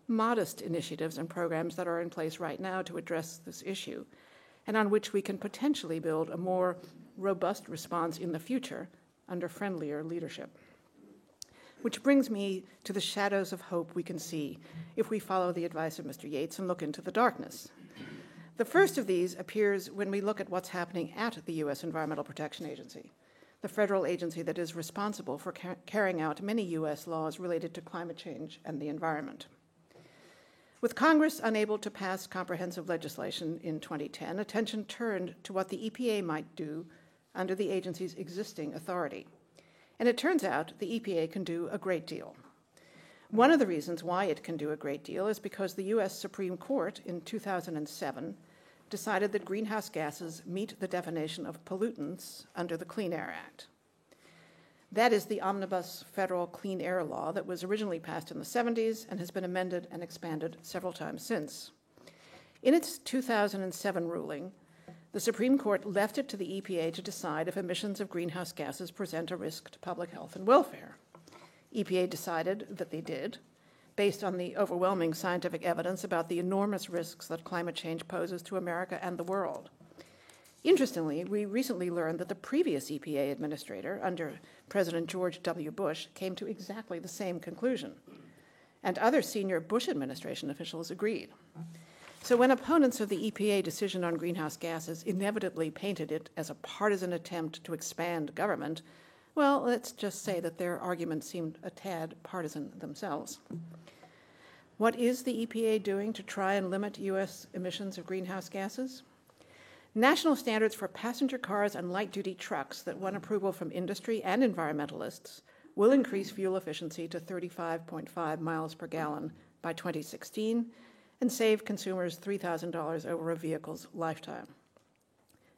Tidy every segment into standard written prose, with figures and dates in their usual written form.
modest initiatives and programs that are in place right now to address this issue, and on which we can potentially build a more robust response in the future under friendlier leadership. Which brings me to the shadows of hope we can see if we follow the advice of Mr. Yates and look into the darkness. The first of these appears when we look at what's happening at the U.S. Environmental Protection Agency, the federal agency that is responsible for carrying out many U.S. laws related to climate change and the environment. With Congress unable to pass comprehensive legislation in 2010, attention turned to what the EPA might do under the agency's existing authority. And it turns out the EPA can do a great deal. One of the reasons why it can do a great deal is because the U.S. Supreme Court in 2007 decided that greenhouse gases meet the definition of pollutants under the Clean Air Act. That is the omnibus federal clean air law that was originally passed in the 70s and has been amended and expanded several times since. In its 2007 ruling, the Supreme Court left it to the EPA to decide if emissions of greenhouse gases present a risk to public health and welfare. EPA decided that they did, based on the overwhelming scientific evidence about the enormous risks that climate change poses to America and the world. Interestingly, we recently learned that the previous EPA administrator, under President George W. Bush, came to exactly the same conclusion, and other senior Bush administration officials agreed. So when opponents of the EPA decision on greenhouse gases inevitably painted it as a partisan attempt to expand government, well, let's just say that their arguments seemed a tad partisan themselves. What is the EPA doing to try and limit U.S. emissions of greenhouse gases? National standards for passenger cars and light-duty trucks that won approval from industry and environmentalists will increase fuel efficiency to 35.5 miles per gallon by 2016 and save consumers $3,000 over a vehicle's lifetime.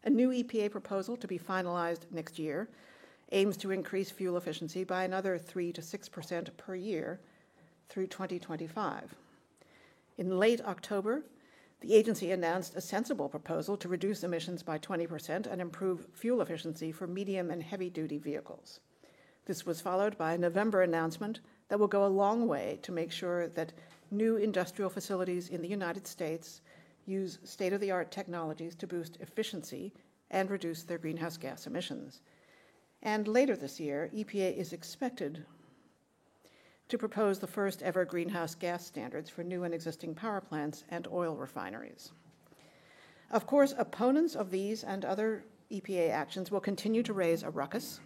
A new EPA proposal to be finalized next year aims to increase fuel efficiency by another 3 to 6% per year through 2025. In late October, the agency announced a sensible proposal to reduce emissions by 20% and improve fuel efficiency for medium and heavy-duty vehicles. This was followed by a November announcement that will go a long way to make sure that new industrial facilities in the United States use state-of-the-art technologies to boost efficiency and reduce their greenhouse gas emissions. And later this year, EPA is expected to propose the first ever greenhouse gas standards for new and existing power plants and oil refineries. Of course, opponents of these and other EPA actions will continue to raise a ruckus,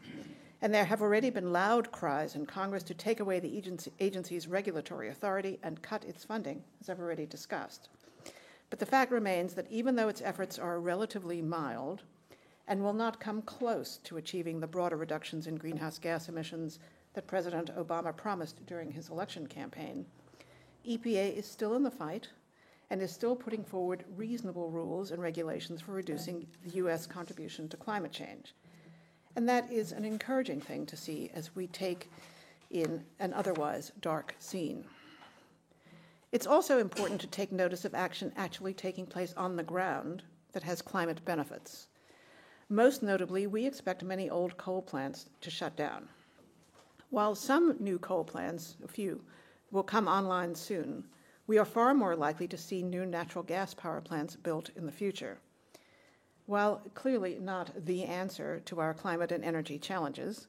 and there have already been loud cries in Congress to take away the agency's regulatory authority and cut its funding, as I've already discussed. But the fact remains that even though its efforts are relatively mild and will not come close to achieving the broader reductions in greenhouse gas emissions that President Obama promised during his election campaign, EPA is still in the fight and is still putting forward reasonable rules and regulations for reducing the U.S. contribution to climate change. And that is an encouraging thing to see as we take in an otherwise dark scene. It's also important to take notice of action actually taking place on the ground that has climate benefits. Most notably, we expect many old coal plants to shut down. While some new coal plants, a few, will come online soon, we are far more likely to see new natural gas power plants built in the future. While clearly not the answer to our climate and energy challenges,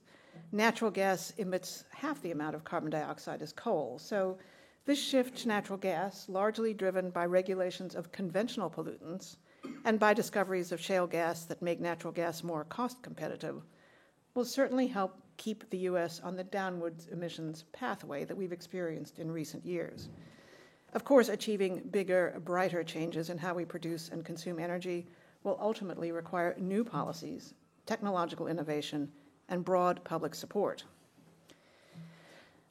natural gas emits half the amount of carbon dioxide as coal. So this shift to natural gas, largely driven by regulations of conventional pollutants and by discoveries of shale gas that make natural gas more cost competitive, will certainly help keep the U.S. on the downward emissions pathway that we've experienced in recent years. Of course, achieving bigger, brighter changes in how we produce and consume energy will ultimately require new policies, technological innovation, and broad public support.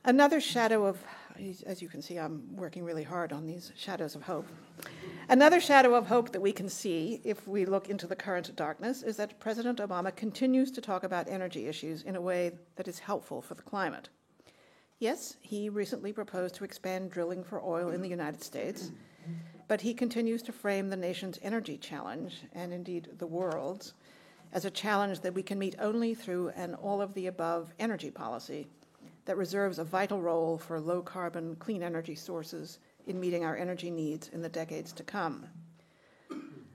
Another shadow of, as you can see, I'm working really hard on these shadows of hope. Another shadow of hope that we can see if we look into the current darkness is that President Obama continues to talk about energy issues in a way that is helpful for the climate. Yes, he recently proposed to expand drilling for oil in the United States, but he continues to frame the nation's energy challenge, and indeed the world's, as a challenge that we can meet only through an all-of-the-above energy policy that reserves a vital role for low-carbon, clean energy sources in meeting our energy needs in the decades to come.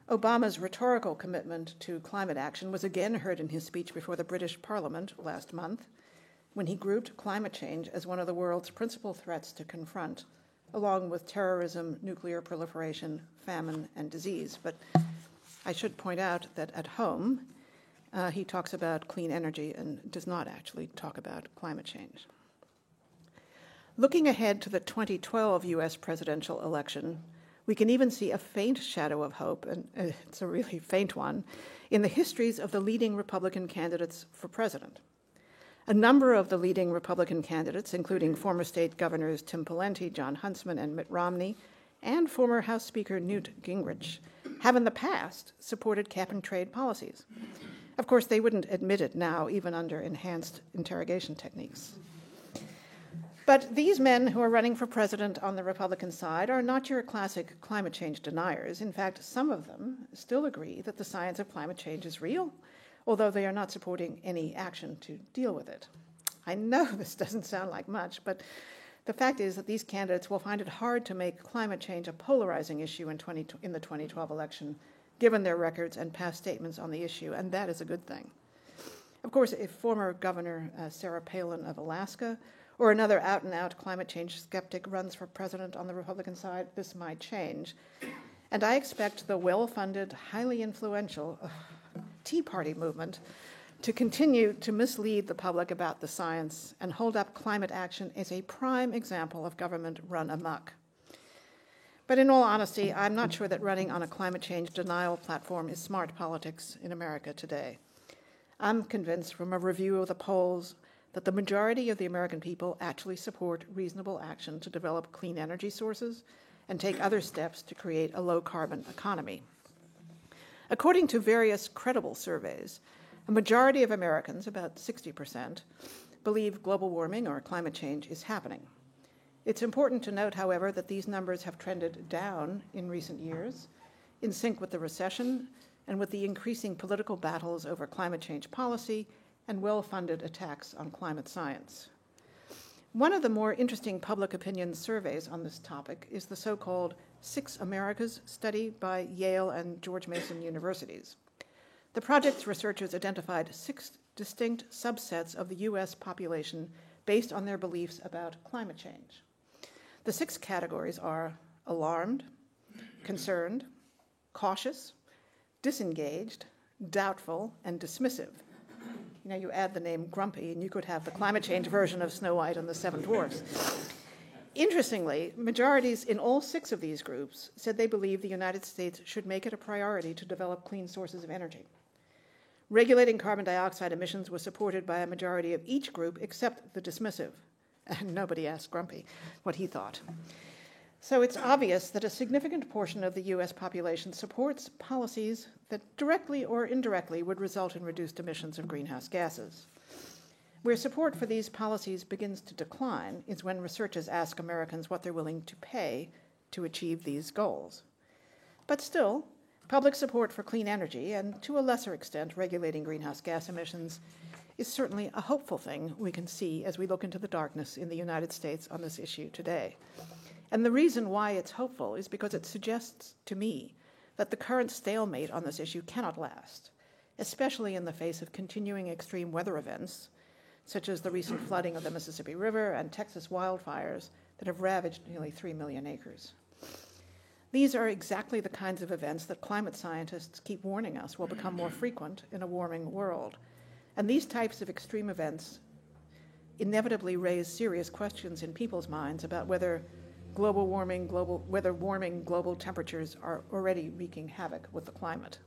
Obama's rhetorical commitment to climate action was again heard in his speech before the British Parliament last month, when he grouped climate change as one of the world's principal threats to confront, along with terrorism, nuclear proliferation, famine, and disease. But I should point out that at home, he talks about clean energy and does not actually talk about climate change. Looking ahead to the 2012 US presidential election, we can even see a faint shadow of hope, and it's a really faint one, in the histories of the leading Republican candidates for president. A number of the leading Republican candidates, including former state governors Tim Pawlenty, Jon Huntsman, and Mitt Romney, and former House Speaker Newt Gingrich, have in the past supported cap-and-trade policies. Of course, they wouldn't admit it now, even under enhanced interrogation techniques. But these men who are running for president on the Republican side are not your classic climate change deniers. In fact, some of them still agree that the science of climate change is real, although they are not supporting any action to deal with it. I know this doesn't sound like much, but the fact is that these candidates will find it hard to make climate change a polarizing issue in the 2012 election, given their records and past statements on the issue, and that is a good thing. Of course, if former Governor Sarah Palin of Alaska or another out-and-out climate change skeptic runs for president on the Republican side, this might change. And I expect the well-funded, highly influential Tea Party movement to continue to mislead the public about the science and hold up climate action as a prime example of government run amok. But in all honesty, I'm not sure that running on a climate change denial platform is smart politics in America today. I'm convinced from a review of the polls that the majority of the American people actually support reasonable action to develop clean energy sources and take other steps to create a low-carbon economy. According to various credible surveys, a majority of Americans, about 60%, believe global warming or climate change is happening. It's important to note, however, that these numbers have trended down in recent years, in sync with the recession and with the increasing political battles over climate change policy and well-funded attacks on climate science. One of the more interesting public opinion surveys on this topic is the so-called Six Americas study by Yale and George Mason universities. The project's researchers identified 6 distinct subsets of the U.S. population based on their beliefs about climate change. The 6 categories are alarmed, concerned, cautious, disengaged, doubtful, and dismissive. You know, you add the name grumpy, and you could have the climate change version of Snow White and the Seven Dwarfs. Interestingly, majorities in all 6 of these groups said they believe the United States should make it a priority to develop clean sources of energy. Regulating carbon dioxide emissions was supported by a majority of each group except the dismissive. And nobody asked Grumpy what he thought. So it's obvious that a significant portion of the U.S. population supports policies that directly or indirectly would result in reduced emissions of greenhouse gases. Where support for these policies begins to decline is when researchers ask Americans what they're willing to pay to achieve these goals. But still, public support for clean energy, and to a lesser extent regulating greenhouse gas emissions, is certainly a hopeful thing we can see as we look into the darkness in the United States on this issue today. And the reason why it's hopeful is because it suggests to me that the current stalemate on this issue cannot last, especially in the face of continuing extreme weather events, such as the recent flooding of the Mississippi River and Texas wildfires that have ravaged nearly 3 million acres. These are exactly the kinds of events that climate scientists keep warning us will become more frequent in a warming world. And these types of extreme events inevitably raise serious questions in people's minds about whether warming global temperatures are already wreaking havoc with the climate.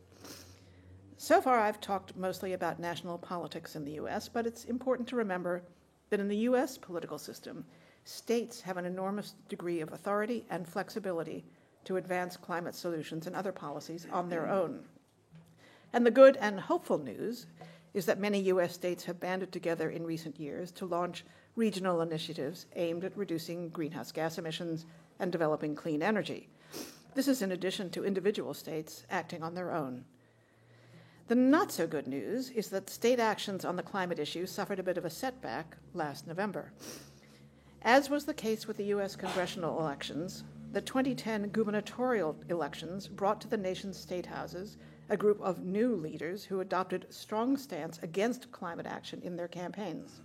So far, I've talked mostly about national politics in the U.S., but it's important to remember that in the U.S. political system, states have an enormous degree of authority and flexibility to advance climate solutions and other policies on their own. And the good and hopeful news is that many U.S. states have banded together in recent years to launch regional initiatives aimed at reducing greenhouse gas emissions and developing clean energy. This is in addition to individual states acting on their own. The not-so-good news is that state actions on the climate issue suffered a bit of a setback last November. As was the case with the U.S. congressional elections, The 2010 gubernatorial elections brought to the nation's state houses a group of new leaders who adopted strong stance against climate action in their campaigns.